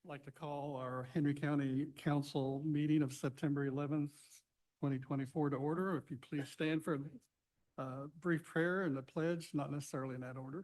Like to call our Henry County Council meeting of September 11th, 2024 to order. If you please stand for a brief prayer and the pledge, not necessarily in that order.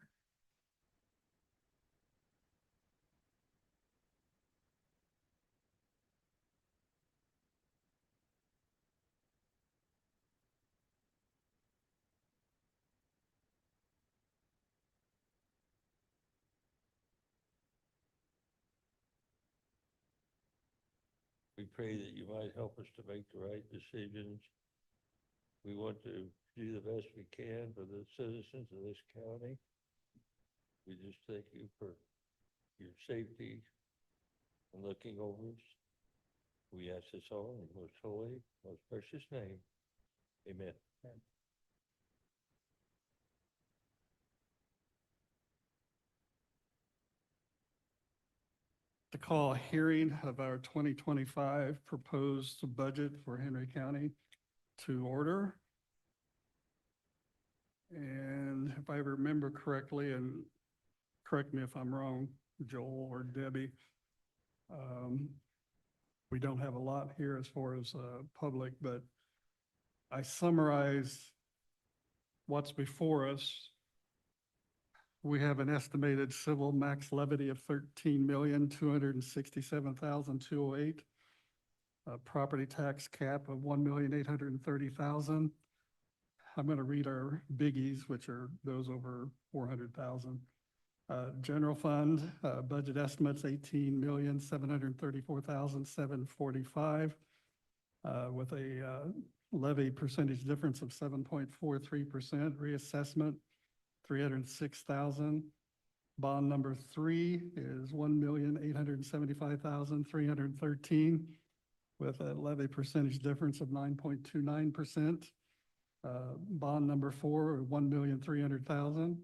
We pray that you might help us to make the right decisions. We want to do the best we can for the citizens of this county. We just thank you for your safety and looking over us. We ask this all in your most holy, most precious name. Amen. To call a hearing of our 2025 proposed budget for Henry County to order. And if I remember correctly, and correct me if I'm wrong, Joel or Debbie, we don't have a lot here as far as public, but I summarize what's before us. We have an estimated civil max levy of $13,267,208. A property tax cap of $1,830,000. I'm going to read our biggies, which are those over 400,000. General fund, budget estimates $18,734,745, with a levy percentage difference of 7.43%, reassessment $306,000. Bond number 3 is $1,875,313, with a levy percentage difference of 9.29%. Bond number 4, $1,300,000.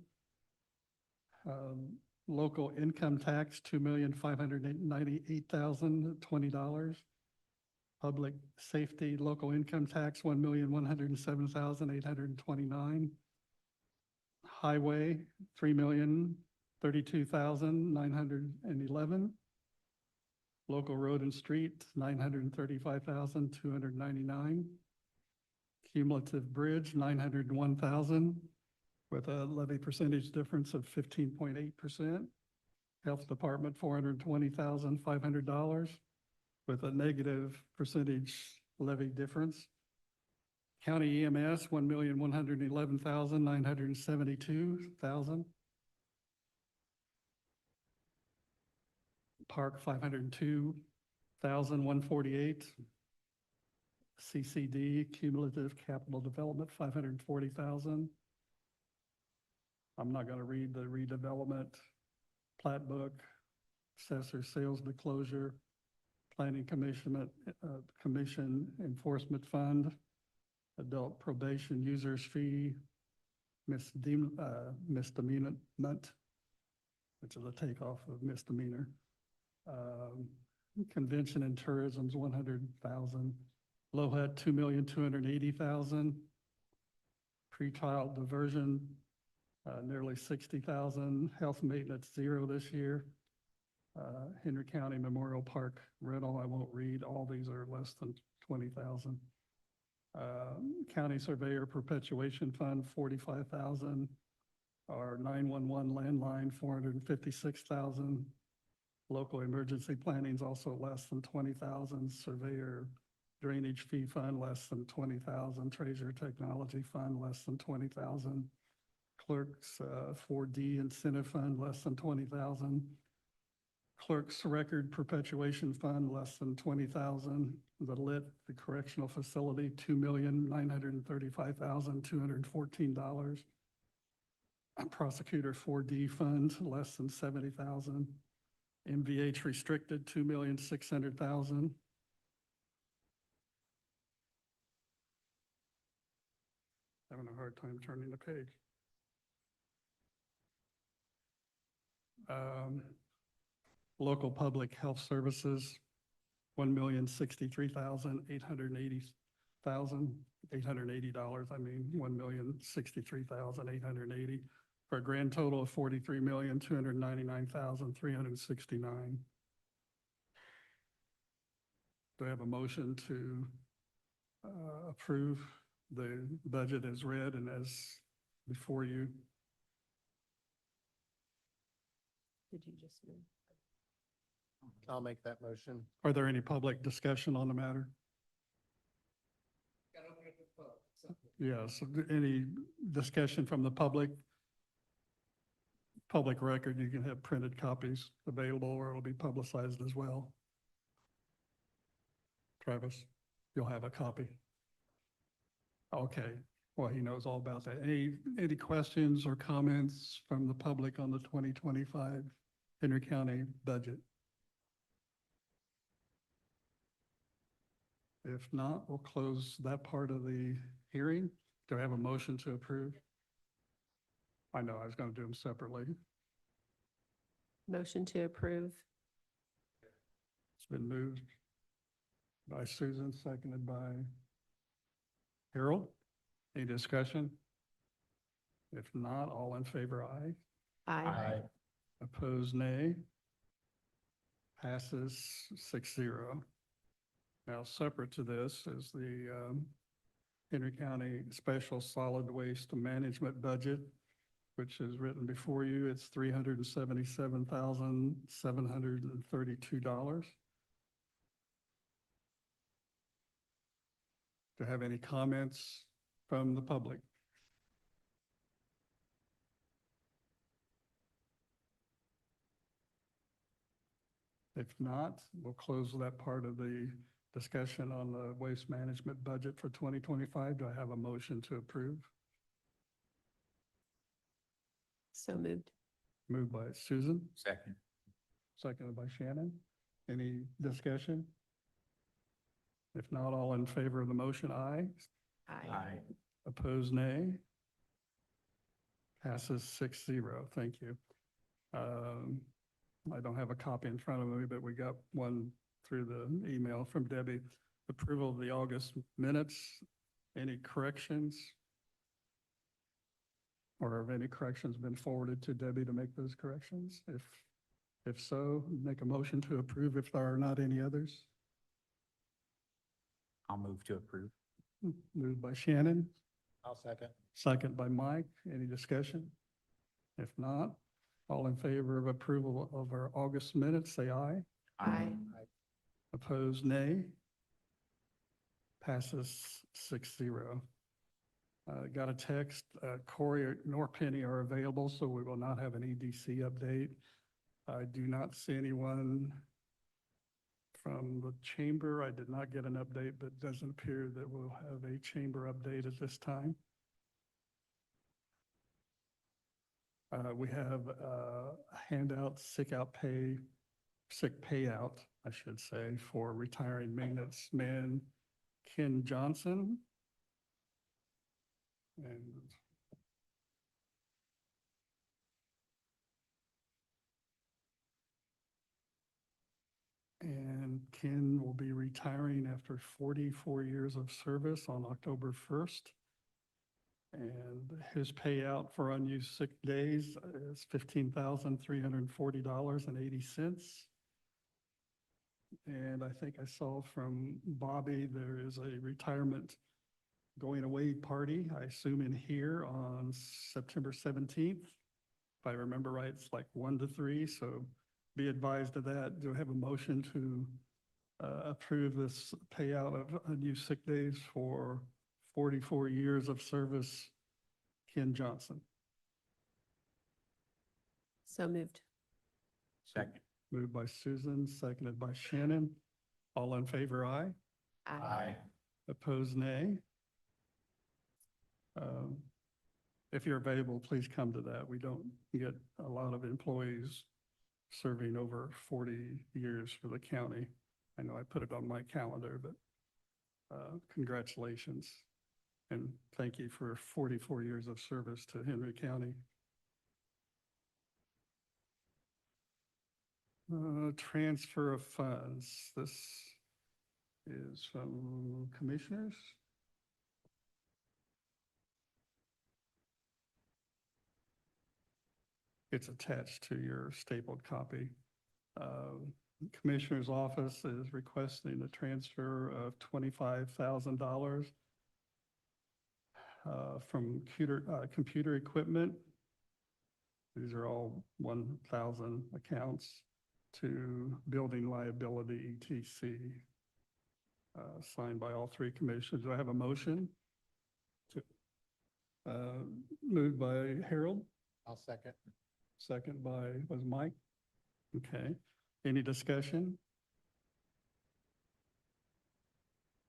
Local income tax, $2,598,020. Public safety, local income tax, $1,107,829. Highway, $3,032,911. Local road and street, $935,299. Cumulative bridge, $901,000, with a levy percentage difference of 15.8%. Health Department, $420,500, with a negative percentage levy difference. County EMS, $1,111,972,000. Park, $502,148. CCD, cumulative capital development, $540,000. I'm not going to read the redevelopment, plat book, assessor sales disclosure, planning commission enforcement fund, adult probation users fee, misdemeanor, which is a takeoff of misdemeanor. Convention and tourism's $100,000. LOHUT, $2,280,000. Pretrial diversion, nearly $60,000. Health maintenance, 0 this year. Henry County Memorial Park rental, I won't read. All these are less than $20,000. County Surveyor Perpetuation Fund, $45,000. Our 911 landline, $456,000. Local emergency planning is also less than $20,000. Surveyor Drainage Fee Fund, less than $20,000. Treasurer Technology Fund, less than $20,000. Clerks 4D Incentive Fund, less than $20,000. Clerks Record Perpetuation Fund, less than $20,000. The LIT, the Correctional Facility, $2,935,214. Prosecutor 4D Fund, less than $70,000. MVH Restricted, $2,600,000. Having a hard time turning the page. Local public health services, $1,063,880. I mean, $1,063,880, for a grand total of $43,299,369. Do I have a motion to approve the budget as read and as before you? Did you just move? I'll make that motion. Are there any public discussion on the matter? Yes, any discussion from the public? Public record, you can have printed copies available or it'll be publicized as well. Travis, you'll have a copy. Okay, well, he knows all about that. Any questions or comments from the public on the 2025 Henry County budget? If not, we'll close that part of the hearing. Do I have a motion to approve? I know, I was going to do them separately. Motion to approve. It's been moved by Susan, seconded by Harold. Any discussion? If not, all in favor, aye. Aye. Opposed, nay. Passes 6-0. Now, separate to this is the Henry County Special Solid Waste Management Budget, which is written before you. It's $377,732. Do you have any comments from the public? If not, we'll close that part of the discussion on the waste management budget for 2025. Do I have a motion to approve? So moved. Moved by Susan, Second. seconded by Shannon. Any discussion? If not, all in favor of the motion, aye. Aye. Opposed, nay. Passes 6-0. Thank you. I don't have a copy in front of me, but we got one through the email from Debbie. Approval of the August minutes. Any corrections? Or have any corrections been forwarded to Debbie to make those corrections? If so, make a motion to approve if there are not any others. I'll move to approve. Moved by Shannon, I'll second. second by Mike. Any discussion? If not, all in favor of approval of our August minutes, say aye. Aye. Opposed, nay. Passes 6-0. Got a text, Corey nor Penny are available, so we will not have an EDC update. I do not see anyone from the chamber. I did not get an update, but it doesn't appear that we'll have a chamber update at this time. We have a handout, sick payout, I should say, for retiring maintenance man Ken Johnson. And Ken will be retiring after 44 years of service on October 1st. And his payout for unused sick days is $15,340.80. And I think I saw from Bobby, there is a retirement going away party, I assume in here on September 17th. If I remember right, it's like 1 to 3, so be advised of that. Do I have a motion to approve this payout of unused sick days for 44 years of service, Ken Johnson? So moved. Second. Moved by Susan, seconded by Shannon. All in favor, aye. Opposed, nay. If you're available, please come to that. We don't get a lot of employees serving over 40 years for the county. I know I put it on my calendar, but congratulations. And thank you for 44 years of service to Henry County. Transfer of funds. This is from commissioners. It's attached to your stapled copy. Commissioner's Office is requesting a transfer of $25,000 from computer equipment. These are all 1,000 accounts to building liability ETC, signed by all three commissioners. Do I have a motion? Moved by Harold, I'll second. second by, was Mike? Okay, any discussion?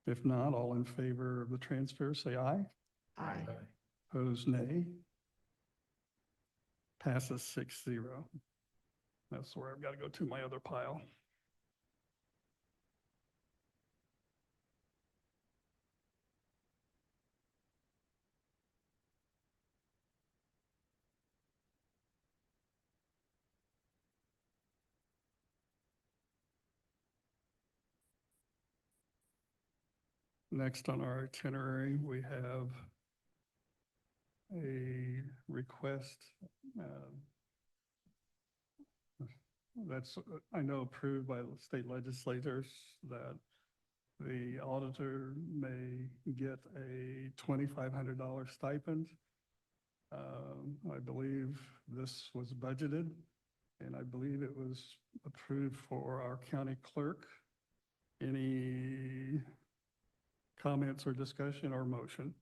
If not, all in favor of the transfer, say aye. Aye. Opposed, nay. Passes 6-0. That's where I've got to go to my other pile. Next on our itinerary, we have a request that's, I know, approved by the state legislators, that the auditor may get a $2,500 stipend. I believe this was budgeted, and I believe it was approved for our county clerk. Any comments or discussion or motion?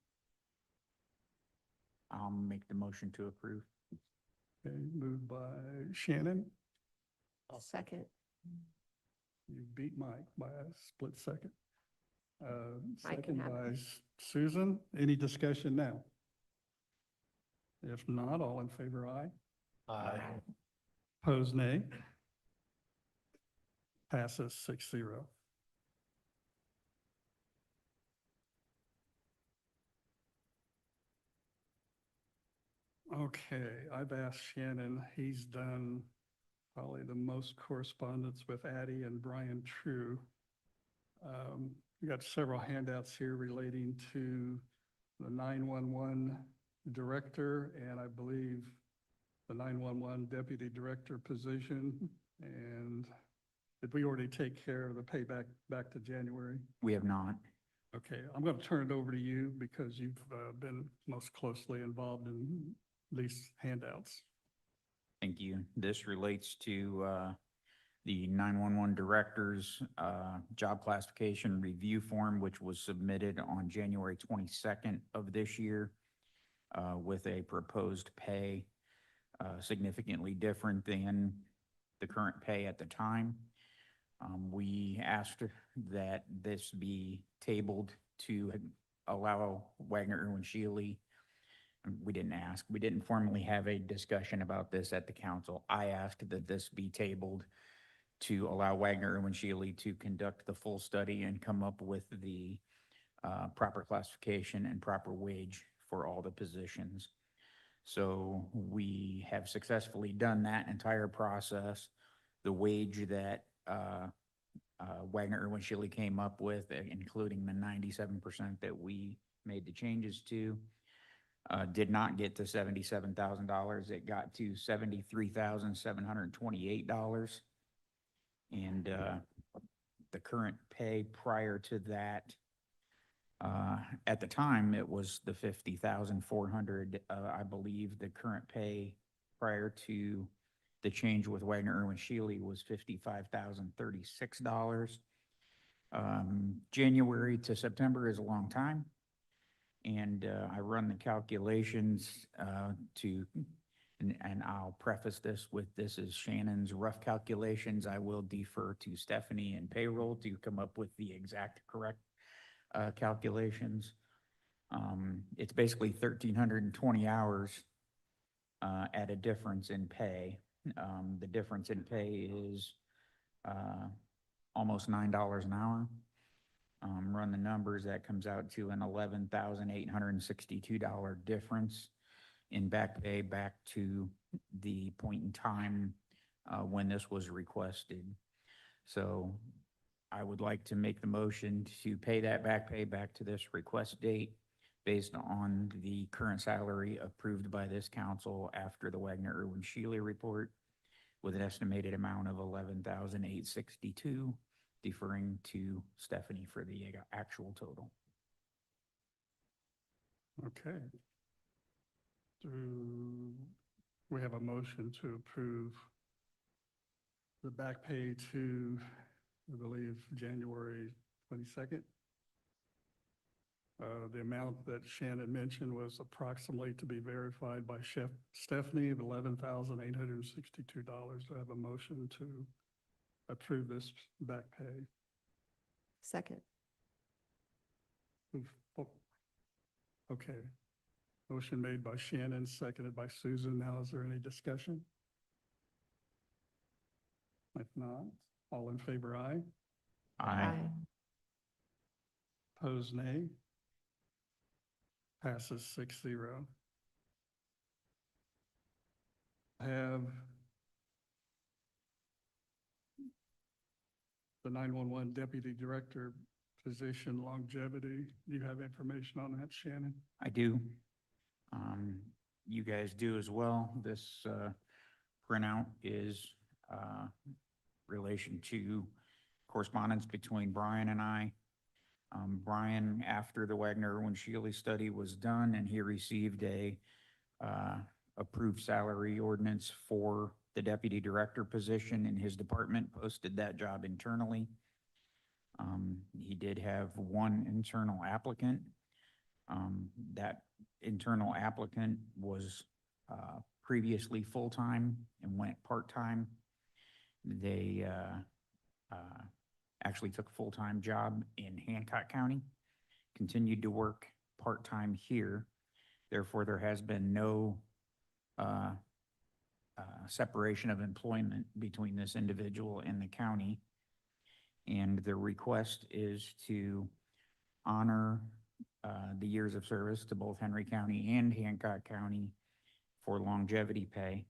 I'll make the motion to approve. Okay, moved by Shannon. Second. You beat Mike by a split second. I can Second have by it. Susan. Any discussion now? If not, all in favor, aye. Aye. Opposed, nay. Passes 6-0. Okay, I've asked Shannon, he's done probably the most correspondence with Addie and Brian True. We got several handouts here relating to the 911 director, and I believe the 911 deputy director position. And did we already take care of the payback back to January? We have not. Okay, I'm going to turn it over to you because you've been most closely involved in these handouts. Thank you. This relates to the 911 director's job classification review form, which was submitted on January 22nd of this year with a proposed pay significantly different than the current pay at the time. We asked that this be tabled to allow Wagner Irwin Shealy. We didn't ask, we didn't formally have a discussion about this at the council. I asked that this be tabled to allow Wagner Irwin Shealy to conduct the full study and come up with the proper classification and proper wage for all the positions. So we have successfully done that entire process. The wage that Wagner Irwin Shealy came up with, including the 97% that we made the changes to, did not get to $77,000. It got to $73,728. And the current pay prior to that, at the time, it was the $50,400. I believe the current pay prior to the change with Wagner Irwin Shealy was $55,036. January to September is a long time. And I run the calculations and I'll preface this with, this is Shannon's rough calculations. I will defer to Stephanie and payroll to come up with the exact correct calculations. It's basically 1,320 hours at a difference in pay. The difference in pay is almost $9 an hour. Run the numbers, that comes out to an $11,862 difference in back pay back to the point in time when this was requested. So I would like to make the motion to pay that back pay back to this request date based on the current salary approved by this council after the Wagner Irwin Shealy report. with an estimated amount of $11,862, deferring to Stephanie for the actual total. Okay. Do we have a motion to approve the back pay to, I believe, January 22nd? The amount that Shannon mentioned was approximately to be verified by Chef Stephanie of $11,862. I have a motion to approve this back pay. Second. Okay. Motion made by Shannon, seconded by Susan. Now, is there any discussion? If not, all in favor, aye. Opposed, nay. Passes 6-0. Have the 911 Deputy Director position longevity. Do you have information on that, Shannon? I do. You guys do as well. This printout is relation to correspondence between Brian and I. Brian, after the Wagner-Erwin-Scheele study was done and he received a approved salary ordinance for the deputy director position in his department, posted that job internally. He did have one internal applicant. That internal applicant was previously full-time and went part-time. They actually took a full-time job in Hancock County, continued to work part-time here. Therefore, there has been no separation of employment between this individual and the county. And the request is to honor the years of service to both Henry County and Hancock County for longevity pay.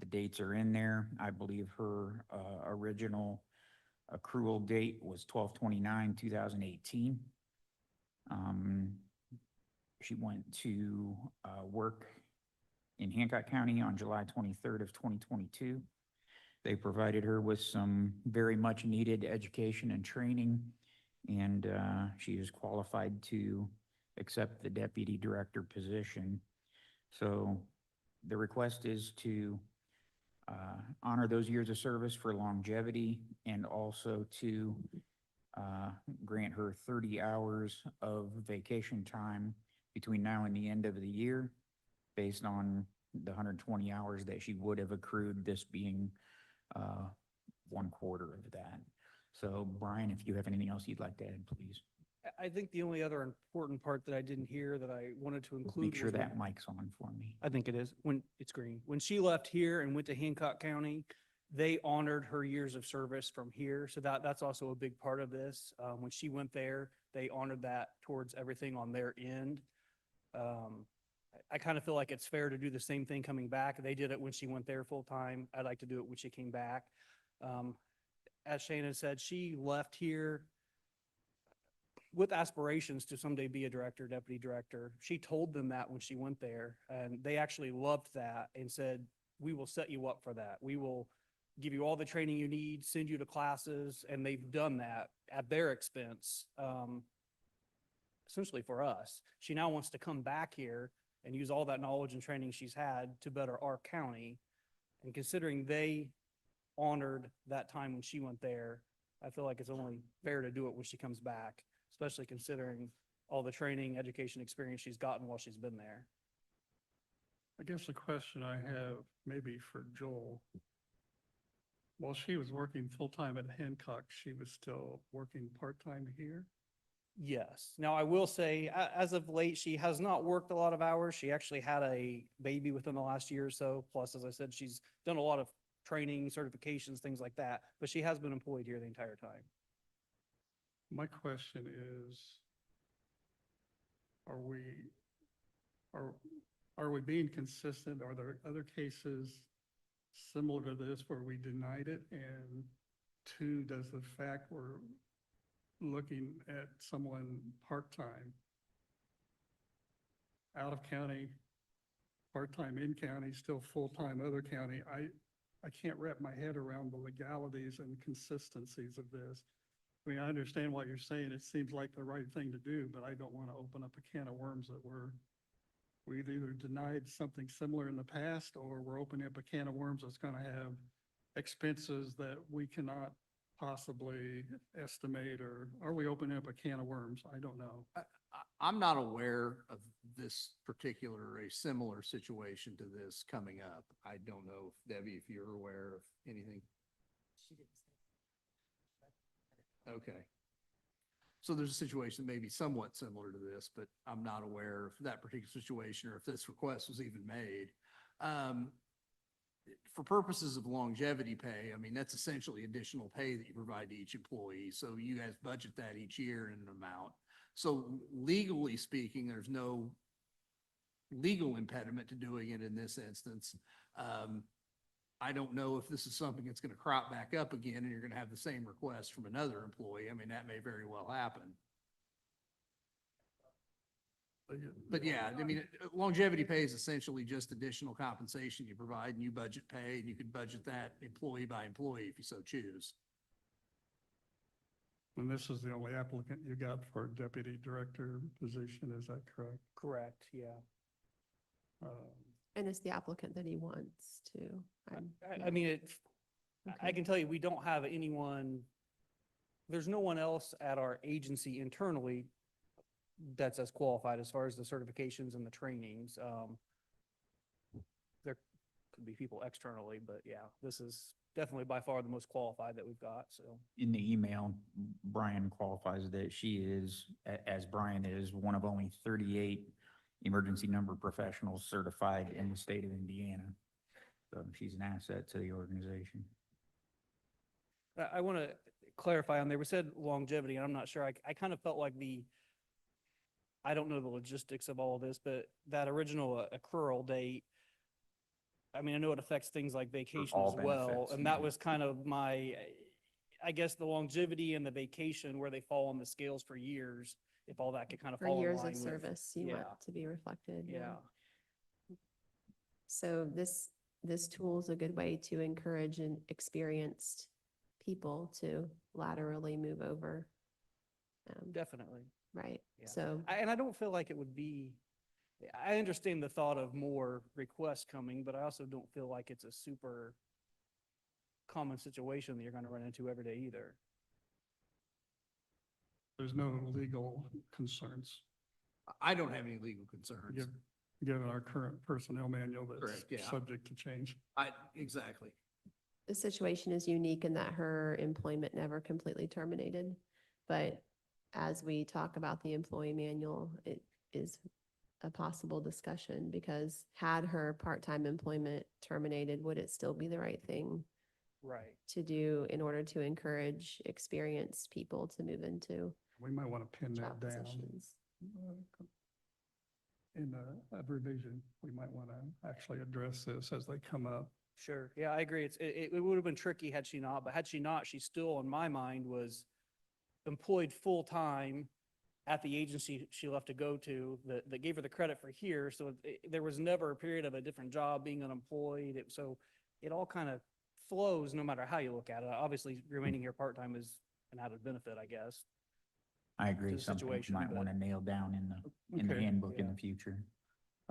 The dates are in there. I believe her original accrual date was 12/29/2018. She went to work in Hancock County on July 23rd of 2022. They provided her with some very much needed education and training, and she is qualified to accept the deputy director position. So the request is to honor those years of service for longevity and also to grant her 30 hours of vacation time between now and the end of the year based on the 120 hours that she would have accrued, this being 1/4 of that. So Brian, if you have anything else you'd like to add, please. I think the only other important part that I didn't hear that I wanted to include. Make sure was that when- mic's on for me. I think it is, when it's green. When she left here and went to Hancock County, they honored her years of service from here. So that's also a big part of this. When she went there, they honored that towards everything on their end. I kind of feel like it's fair to do the same thing coming back. They did it when she went there full time. I'd like to do it when she came back. As Shannon said, she left here with aspirations to someday be a director, deputy director. She told them that when she went there, and they actually loved that and said, we will set you up for that. We will give you all the training you need, send you to classes, and they've done that at their expense, essentially for us. She now wants to come back here and use all that knowledge and training she's had to better our county. And considering they honored that time when she went there, I feel like it's only fair to do it when she comes back, especially considering all the training, education, experience she's gotten while she's been there. I guess the question I have maybe for Joel. While she was working full-time at Hancock, she was still working part-time here? Yes. Now, I will say, as of late, she has not worked a lot of hours. She actually had a baby within the last year or so. Plus, as I said, she's done a lot of training, certifications, things like that, but she has been employed here the entire time. My question is, are we being consistent? Are there other cases similar to this where we denied it? And two, does the fact we're looking at someone part-time out of county, part-time in county, still full-time other county. I can't wrap my head around the legalities and consistencies of this. I mean, I understand what you're saying. It seems like the right thing to do, but I don't want to open up a can of worms that we've either denied something similar in the past, or we're opening up a can of worms that's going to have expenses that we cannot possibly estimate, or are we opening up a can of worms? I don't know. I'm not aware of this particular, a similar situation to this coming up. I don't know, if Debbie, if you're aware of anything. Okay. So there's a situation that may be somewhat similar to this, but I'm not aware of that particular situation or if this request was even made. For purposes of longevity pay, I mean, that's essentially additional pay that you provide to each employee. So you guys budget that each year in an amount. So legally speaking, there's no legal impediment to doing it in this instance. I don't know if this is something that's going to crop back up again and you're going to have the same request from another employee. I mean, that may very well happen. But yeah, I mean, longevity pay is essentially just additional compensation you provide, and you budget pay, and you can budget that employee by employee if you so choose. And this is the only applicant you got for a deputy director position, is that correct? Correct, yeah. And it's the applicant that he wants to. I mean, I Okay. can tell you, we don't have anyone, there's no one else at our agency internally that's as qualified as far as the certifications and the trainings. There could be people externally, but yeah, this is definitely by far the most qualified that we've got, so. In the email, Brian qualifies that she is, as Brian is, one of only 38 emergency number professionals certified in the state of Indiana. So she's an asset to the organization. I want to clarify on there, we said longevity, and I'm not sure, I kind of felt like I don't know the logistics of all of this, but that original accrual date, I mean, I know it affects things like vacation all as well, benefits, and that yeah. was kind of I guess the longevity and the vacation where they fall on the scales for years, if all that could kind of For fall in years line of with. service, you want yeah. to be reflected. Yeah, So this tool is a good way to encourage an experienced people to laterally move over. definitely. Right, Yeah. so, And I don't feel like it would be, I understand the thought of more requests coming, but I also don't feel like it's a super common situation that you're going to run into every day either. There's no legal concerns, I don't have any legal concerns. given our current personnel manual that's Correct, yeah. subject to change. Exactly. the situation is unique in that her employment never completely terminated. But as we talk about the employee manual, it is a possible discussion, because had her part-time employment terminated, would it still be the right thing Right. to do in order to encourage experienced people to move into We might want to pin job that down. positions? In a revision, we might want to actually address this as they come up. Sure. Yeah, I agree. It would have been tricky had she not, but had she not, she still, in my mind, was employed full-time at the agency she left to go to that gave her the credit for here. So there was never a period of a different job being unemployed. So it all kind of flows no matter how you look at it. Obviously, remaining here part-time is an added benefit, I guess. I agree, the something you situation, might but- want to nail down in the Okay. handbook in Yeah. the future.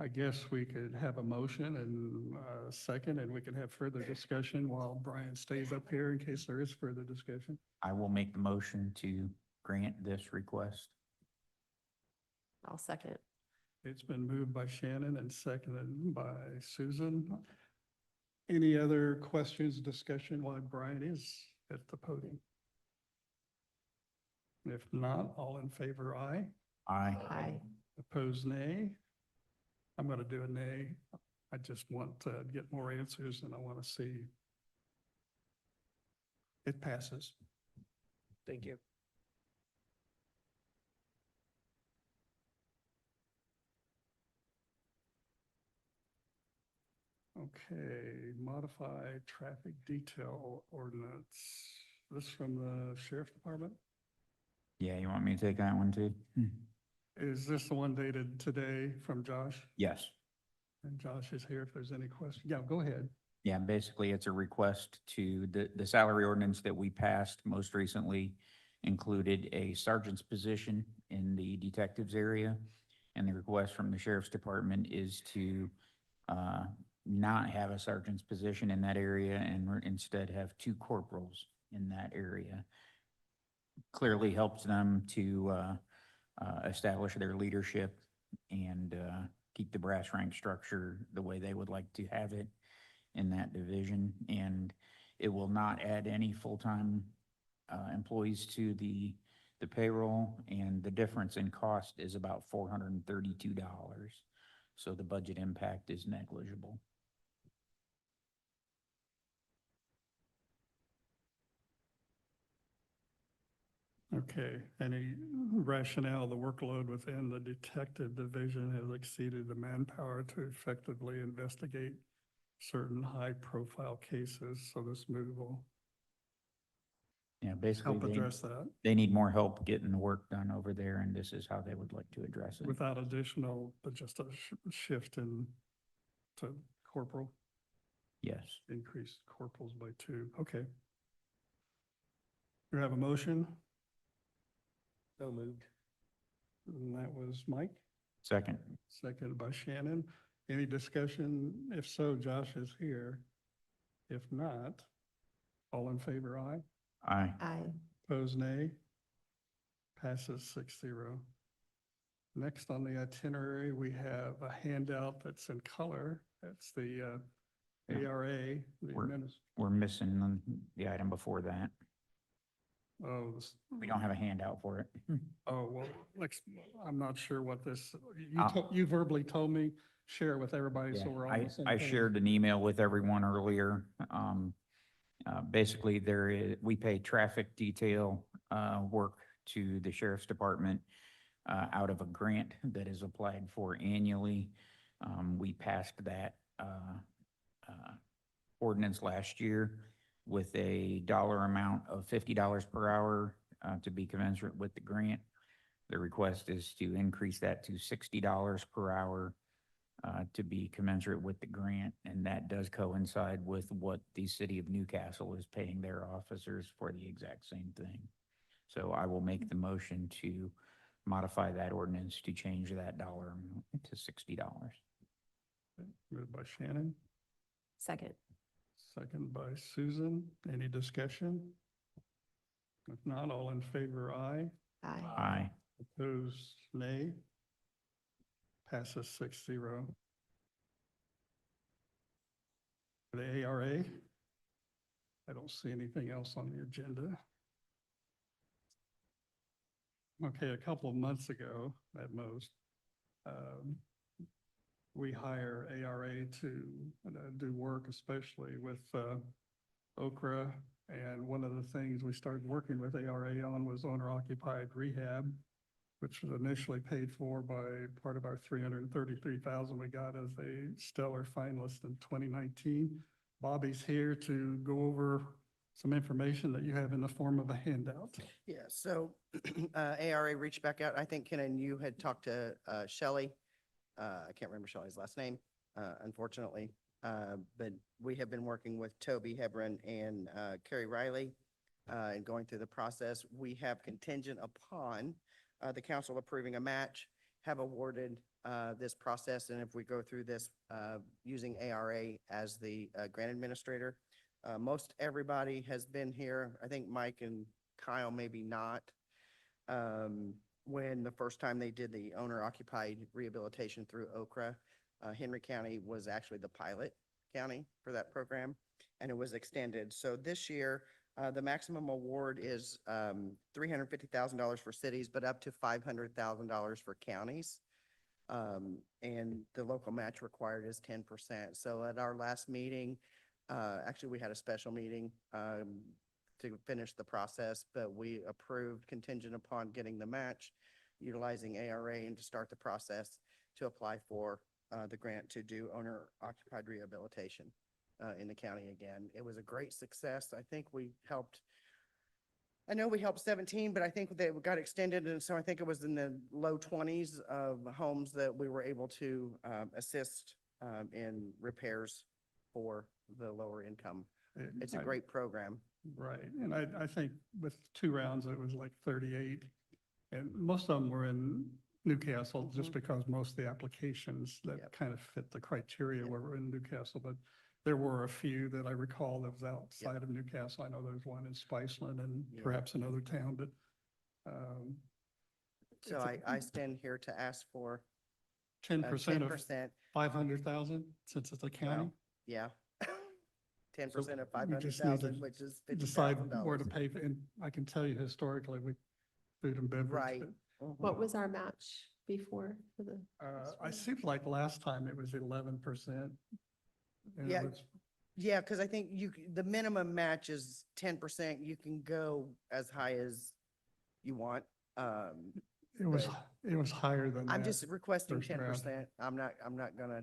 I guess we could have a motion and a second, and we can have further discussion while Brian stays up here in case there is further discussion. I will make the motion to grant this request. I'll second. It's been moved by Shannon and seconded by Susan. Any other questions, discussion while Brian is at the podium? If not, all in favor, aye. Aye. Aye. Opposed, nay. I'm going to do a nay. I just want to get more answers, and I want to see it passes. Thank you. Okay, modified traffic detail ordinance. This from the sheriff's department? Yeah, you want me to take that one too? Is this the one dated today from Josh? Yes. And Josh is here if there's any question. Yeah, go ahead. Yeah, basically, it's a request to, the salary ordinance that we passed most recently included a sergeant's position in the detectives area. And the request from the sheriff's department is to not have a sergeant's position in that area and instead have two corporals in that area. Clearly helps them to establish their leadership and keep the brass rank structure the way they would like to have it in that division. And it will not add any full-time employees to the payroll, and the difference in cost is about $432. So the budget impact is negligible. Okay, any rationale, the workload within the detective division has exceeded the manpower to effectively investigate certain high-profile cases, so this move will Yeah, basically, help address that they need more help getting the work done over there, and this is how they would like to address it. without additional, but just a shift in to corporal, Yes. increase corporals by 2. Okay. You have a motion, So moved. and that was Mike, Second. seconded by Shannon. Any discussion? If so, Josh is here. If not, all in favor, aye. Aye. Aye. Opposed, nay. Passes 6-0. Next on the itinerary, we have a handout that's in color. That's the Yeah. ARA. the We're- adminis- We're missing the item before that. Oh, We don't have a handout for it. oh, well, I'm not sure what this, I'll- you verbally told me, share it with everybody so Yeah, we're on the same I page. shared an email with everyone earlier. Basically, we pay traffic detail work to the sheriff's department out of a grant that is applied for annually. We passed that ordinance last year with a dollar amount of $50 per hour to be commensurate with the grant. The request is to increase that to $60 per hour to be commensurate with the grant, and that does coincide with what the city of Newcastle is paying their officers for the exact same thing. So I will make the motion to modify that ordinance to change that dollar amount to $60. Moved by Shannon, Second. second by Susan. Any discussion? If not, all in favor, aye. Aye. Aye. Opposed, nay. Passes 6-0. For the ARA, I don't see anything else on the agenda. Okay, a couple of months ago, at most, we hire ARA to do work, especially with Okra. And one of the things we started working with ARA on was owner-occupied rehab, which was initially paid for by part of our $333,000 we got as a stellar finalist in 2019. Bobby's here to go over some information that you have in the form of a handout. Yeah, so ARA reached back out. I think, Ken, you had talked to Shelley. I can't remember Shelley's last name, unfortunately. But we have been working with Toby Hebron and Carrie Riley and going through the process. We have contingent upon the council approving a match, have awarded this process. And if we go through this using ARA as the grant administrator, most everybody has been here. I think Mike and Kyle maybe not. When the first time they did the owner occupied rehabilitation through Okra, Henry County was actually the pilot county for that program, and it was extended. So this year, the maximum award is $350,000 for cities, but up to $500,000 for counties. And the local match required is 10%. So at our last meeting, actually, we had a special meeting to finish the process, but we approved contingent upon getting the match, utilizing ARA, and to start the process to apply for the grant to do owner-occupied rehabilitation in the county again. It was a great success. I think we helped, I know we helped 17, but I think they got extended, and so I think it was in the low 20s of homes that we were able to assist in repairs for the lower income. It's a I- great program. Right, and I think with 2 rounds, it was like 38. And most of them were in Newcastle, just because most of the applications that Yep. kind of fit the criteria Yep. were in Newcastle. But there were a few that I recall that was Yep. outside of Newcastle. I know there's one in Spiceland and Yeah. perhaps another town, but So It's a- I stand here to ask for 10% of 10%, 500,000, since it's a county. yeah. 10% of we five hundred just need to thousand, which is Decide $50,000. where to pay, and I can tell you historically, food and beverage. Right. but, Mhm. What was our match before for the? I seemed like last time it was 11%. And it Yeah. was- Yeah, because I think the minimum match is 10%. You can go as high as you want. It was, But- it was higher than I'm that. just requesting first round. 10%. I'm not gonna,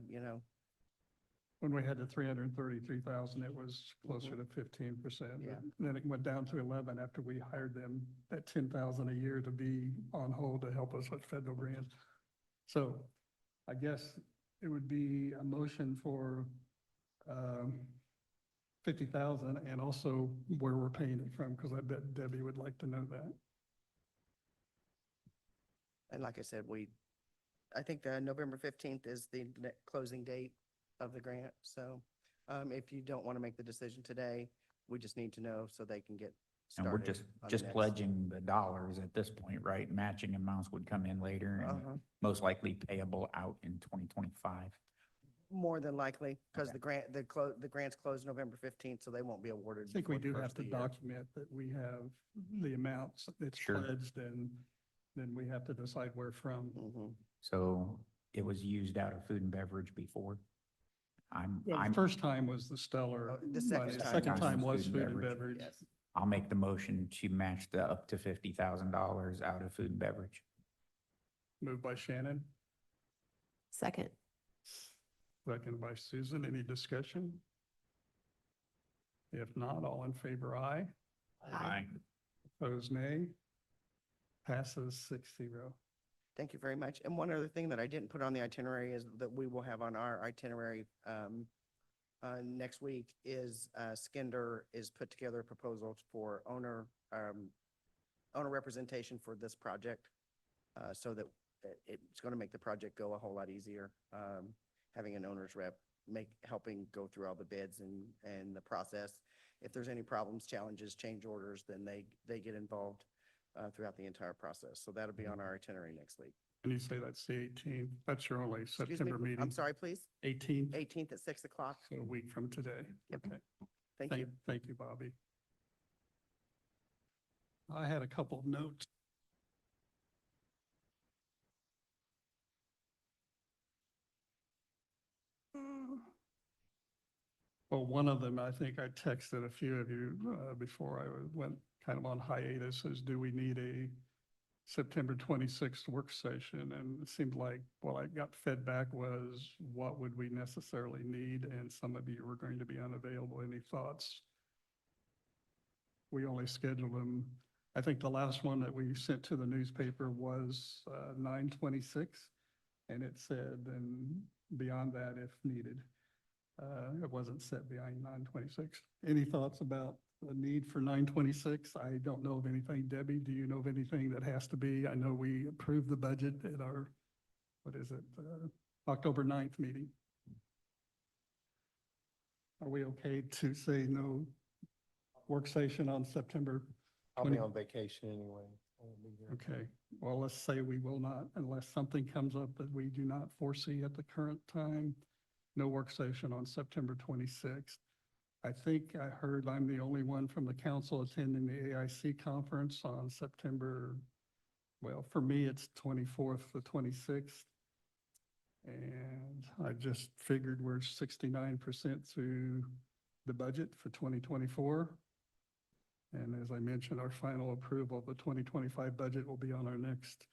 When we had the 333,000, it was closer to 15%. Yeah. Then it went down to 11 after we hired them at 10,000 a year to be on hold to help us with federal grants. So I guess it would be a motion for 50,000, and also where we're paying it from, because I bet Debbie would like to know that. and like I said, I think the November 15th is the closing date of the grant. So if you don't want to make the decision today, we just need to know so they can get And started. we're just, on the just next. pledging the dollars at this point, right? Matching amounts would come in later and Uh-huh. most likely payable out in 2025. More than likely, because Okay. the grants close November 15th, so they won't be awarded. I think we before the do have first to of the year. document that we have the amounts that's Sure. pledged, and then we have to decide where from. Mhm. So it was used out of food and beverage before. Well, the first time was the Stellar. Oh, the money. second The time second was time food was and food and beverage. beverage. Yes. I'll make the motion to match the up to $50,000 out of food and beverage. Moved by Shannon, Second. second by Susan. Any discussion? If not, all in favor, aye. Aye. Opposed, nay. Passes 6-0. Thank you very much. And one other thing that I didn't put on the itinerary is that we will have on our itinerary next week is Skinder is put together a proposal for owner representation for this project. So that it's going to make the project go a whole lot easier. Having an owner's rep helping go through all the bids and the process. If there's any problems, challenges, change orders, then they get involved throughout the entire process. So that'll be on our itinerary next week. And you say that's the 18th. That's your only Excuse me, September meeting. I'm sorry, please. 18th, 18th at 6 o'clock. so a week from today. Yep. Okay. Thank you. Thank you, Bobby. I had a couple of notes. Well, one of them, I think I texted a few of you before I went kind of on hiatus, is do we need a September 26th work session? And it seemed like what I got fed back was, what would we necessarily need? And some of you were going to be unavailable. Any thoughts? We only scheduled them, I think the last one that we sent to the newspaper was 9/26. And it said, and beyond that, if needed. It wasn't set behind 9/26. Any thoughts about the need for 9/26? I don't know of anything. Debbie, do you know of anything that has to be? I know we approved the budget at our, what is it, October 9th meeting. Are we okay to say no work session on September? I'll be 20 on vacation anyway. I won't be here. Okay, well, let's say we will not, unless something comes up that we do not foresee at the current time. No work session on September 26th. I think I heard I'm the only one from the council attending the AIC conference on September, well, for me, it's 24th to 26th. And I just figured we're 69% through the budget for 2024. And as I mentioned, our final approval of the 2025 budget will be on our next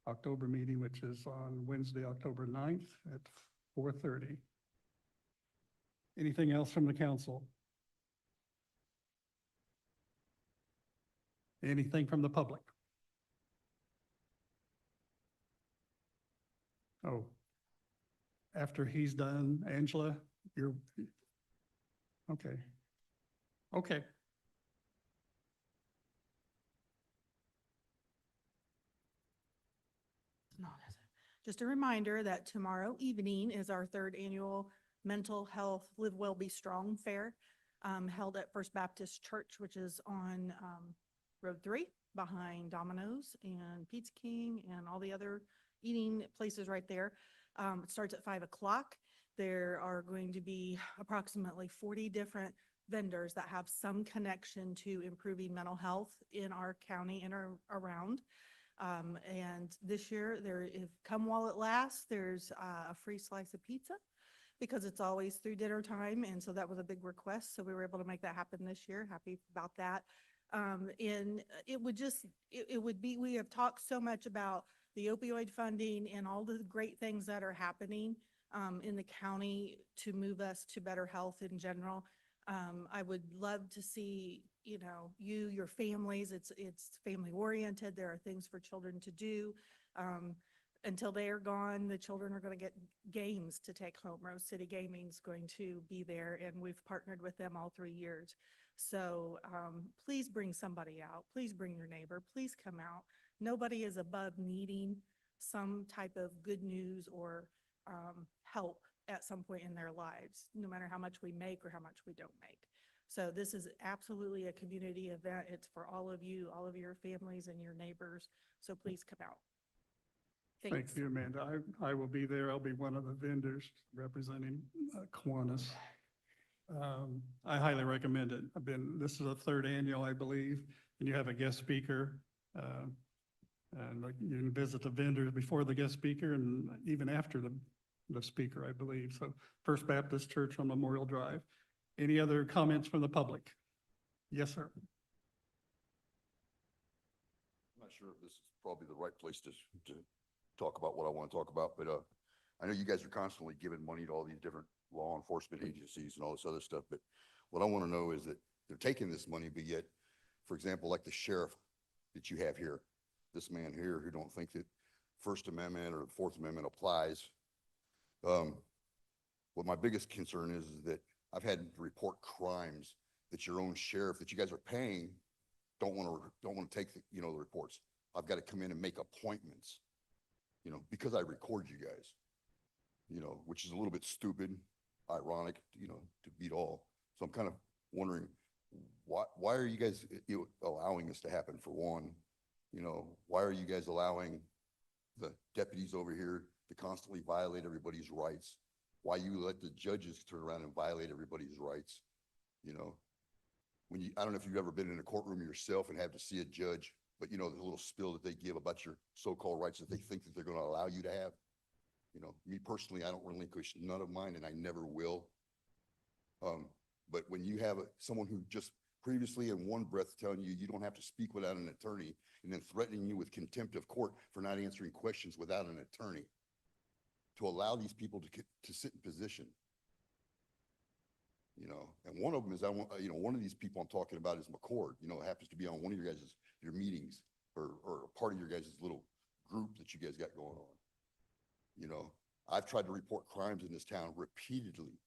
October meeting, which is on Wednesday, October 9th at 4:30. Anything else from the council? Anything from the public? Oh, after he's done, Angela, you're, okay. Okay. Just a reminder that tomorrow evening is our third annual Mental Health Live Well Be Strong Fair, held at First Baptist Church, which is on Road 3 behind Domino's and Pizza King and all the other eating places right there. It starts at 5 o'clock. There are going to be approximately 40 different vendors that have some connection to improving mental health in our county and around. And this year, come while it lasts, there's a free slice of pizza because it's always through dinner time. And so that was a big request. So we were able to make that happen this year. Happy about that. And it would just, it would be, we have talked so much about the opioid funding and all the great things that are happening in the county to move us to better health in general. I would love to see, your families, it's family oriented. There are things for children to do. Until they are gone, the children are going to get games to take home. Rose City Gaming's going to be there, and we've partnered with them all 3 years. So please bring somebody out. Please bring your neighbor. Please come out. Nobody is above needing some type of good news or help at some point in their lives, no matter how much we make or how much we don't make. So this is absolutely a community event. It's for all of you, all of your families and your neighbors. So please come out. Thanks. Thank you, Amanda. I will be there. I'll be one of the vendors representing Kiwanis. I highly recommend it. This is a third annual, I believe, and you have a guest speaker. And you can visit the vendors before the guest speaker and even after the speaker, I believe. So First Baptist Church on Memorial Drive. Any other comments from the public? Yes, sir. I'm not sure if this is probably the right place to talk about what I want to talk about, but I know you guys are constantly giving money to all these different law enforcement agencies and all this other stuff, but what I want to know is that they're taking this money, but yet, for example, like the sheriff that you have here, this man here who don't think that First Amendment or the Fourth Amendment applies. What my biggest concern is that I've had to report crimes that your own sheriff that you guys are paying don't want to take the reports. I've got to come in and make appointments, because I record you guys, which is a little bit stupid, ironic, to beat all. So I'm kind of wondering why are you guys allowing this to happen, for one? Why are you guys allowing the deputies over here to constantly violate everybody's rights? Why you let the judges turn around and violate everybody's rights? I don't know if you've ever been in a courtroom yourself and have to see a judge, but the little spill that they give about your so-called rights that they think that they're going to allow you to have. Me personally, I don't relinquish none of mine, and I never will. But when you have someone who just previously in one breath telling you you don't have to speak without an attorney, and then threatening you with contempt of court for not answering questions without an attorney, to allow these people to sit in position. And one of them is, one of these people I'm talking about is McCord, happens to be on one of your meetings or a part of your guys' little group that you guys got going on. I've tried to report crimes in this town repeatedly.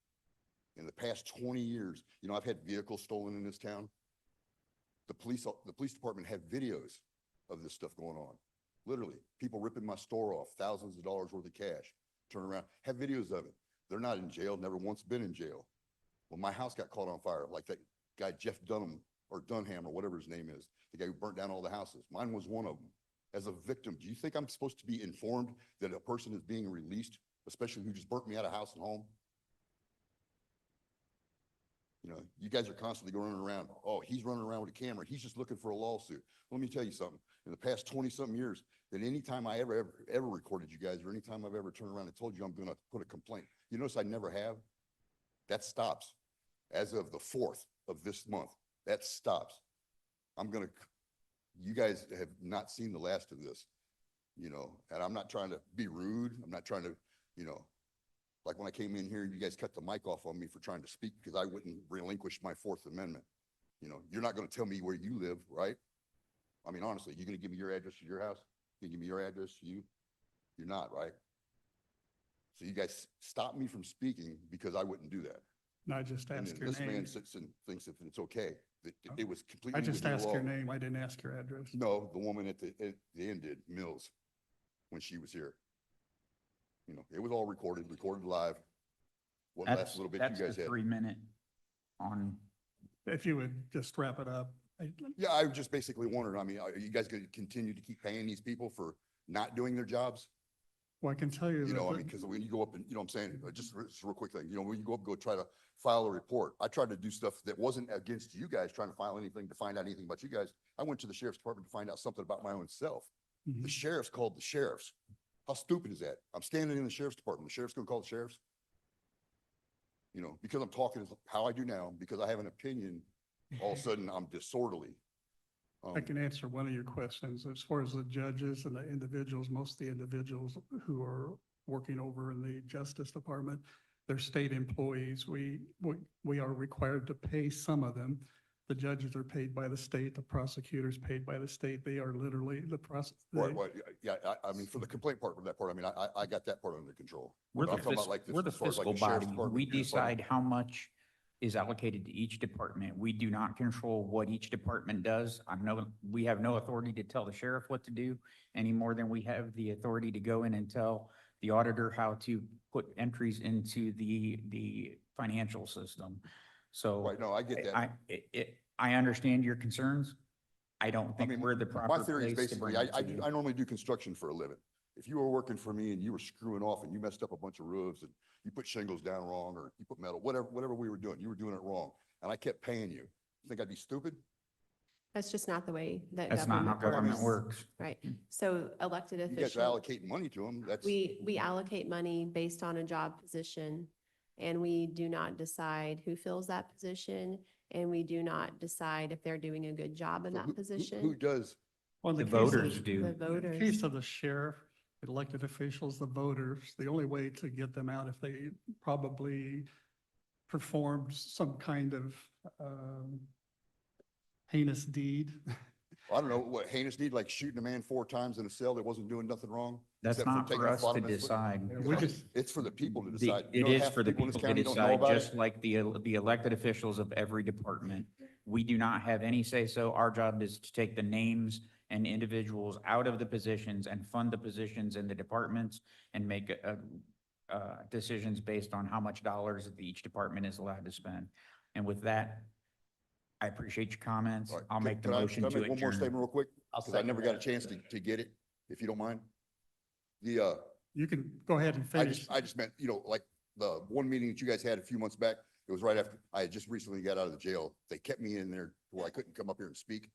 In the past 20 years, I've had vehicles stolen in this town. The police department had videos of this stuff going on. Literally, people ripping my store off, thousands of dollars worth of cash, turn around, have videos of it. They're not in jail, never once been in jail. Well, my house got caught on fire, like that guy, Jeff Dunham, or Dunham, or whatever his name is, the guy who burnt down all the houses. Mine was one of them. As a victim, do you think I'm supposed to be informed that a person is being released, especially who just burnt me out of house and home? You guys are constantly running around. Oh, he's running around with a camera. He's just looking for a lawsuit. Let me tell you something. In the past 20-something years, that anytime I ever recorded you guys, or anytime I've ever turned around and told you I'm going to put a complaint, you notice I never have? That stops. As of the 4th of this month, that stops. You guys have not seen the last of this, and I'm not trying to be rude. I'm not trying to, like when I came in here, you guys cut the mic off on me for trying to speak because I wouldn't relinquish my Fourth Amendment. You're not going to tell me where you live, right? I mean, honestly, you're going to give me your address to your house? You give me your address to you? You're not, right? So you guys stopped me from speaking because I wouldn't do that. And I just And asked then your this man name. sits and thinks that it's okay, that it was completely I just within the asked your law. name. I didn't ask your address. No, the woman at the end did, Mills, when she was here. You know, it was all recorded live. What last That's, little bit that's you the guys had. 3 minute on, If you would just wrap it up. Yeah, I just basically wondered, I mean, are you guys gonna continue to keep paying these people for not doing their jobs? Well, I can tell you You know, I that mean, because when you go up and, you know what I'm saying, just a real quick thing, you know, when you go up, and go try to file a report, I tried to do stuff that wasn't against you guys, trying to file anything, to find out anything about you guys. I went to the sheriff's department to find out something about my own self. Mhm. The sheriff's called the sheriffs. How stupid is that? I'm standing in the sheriff's department. The sheriff's gonna call the sheriffs? You know, because I'm talking how I do now, because I have an opinion, all of a sudden I'm disorderly. I can answer one of your questions. As far as the judges and the individuals, most of the individuals who are working over in the Justice Department, they're state employees. We are required to pay some of them. The judges are paid by the state, the prosecutors paid by the state. They are literally the Right, yeah, I mean, for the complaint part, of that part, I mean, I got that part under control. we're But the I'm talking about like this we're the as far as like fiscal the sheriff's body. department, We your department. decide how much is allocated to each department. We do not control what each department does. We have no authority to tell the sheriff what to do any more than we have the authority to go in and tell the auditor how to put entries into the financial system. So Right, no, I get that. I understand your concerns. I don't I think mean, we're the my proper theory is place to basically, bring it I to you. normally do construction for a living. If you were working for me and you were screwing off and you messed up a bunch of roofs and you put shingles down wrong or you put metal, whatever we were doing, you were doing it wrong. And I kept paying you. You think I'd be stupid? That's just not the way that That's not how government works. Right. So elected You guys are officials, allocating money to them. That's, we allocate money based on a job position. And we do not decide who fills that position. And we do not decide if they're doing a good job in so that who position. does? Well, in The case of- voters do. The In the voters. case of the sheriff, elected officials, the voters, the only way to get them out if they probably performed some kind of heinous deed. I don't know, what heinous deed, like shooting a man 4 times in a cell that wasn't doing nothing wrong? That's except not taking for a us to bottomless foot? decide. We just, It's for the people to The- decide. You It know, is half for the in this people to county don't know decide, about it. just like the elected officials of every department. We do not have any say-so. Our job is to take the names and individuals out of the positions and fund the positions in the departments and make decisions based on how much dollars each department is allowed to spend. And with that, I appreciate your comments. All right, I'll make the can I- motion can I to make one more statement adjourn. real quick? I'll Because I never got a second chance to get it, if you don't mind. The, you can go ahead and finish. I just meant, you know, like the one meeting that you guys had a few months back, it was right after, I had just recently got out of the jail. They kept me in there where I couldn't come up here and speak.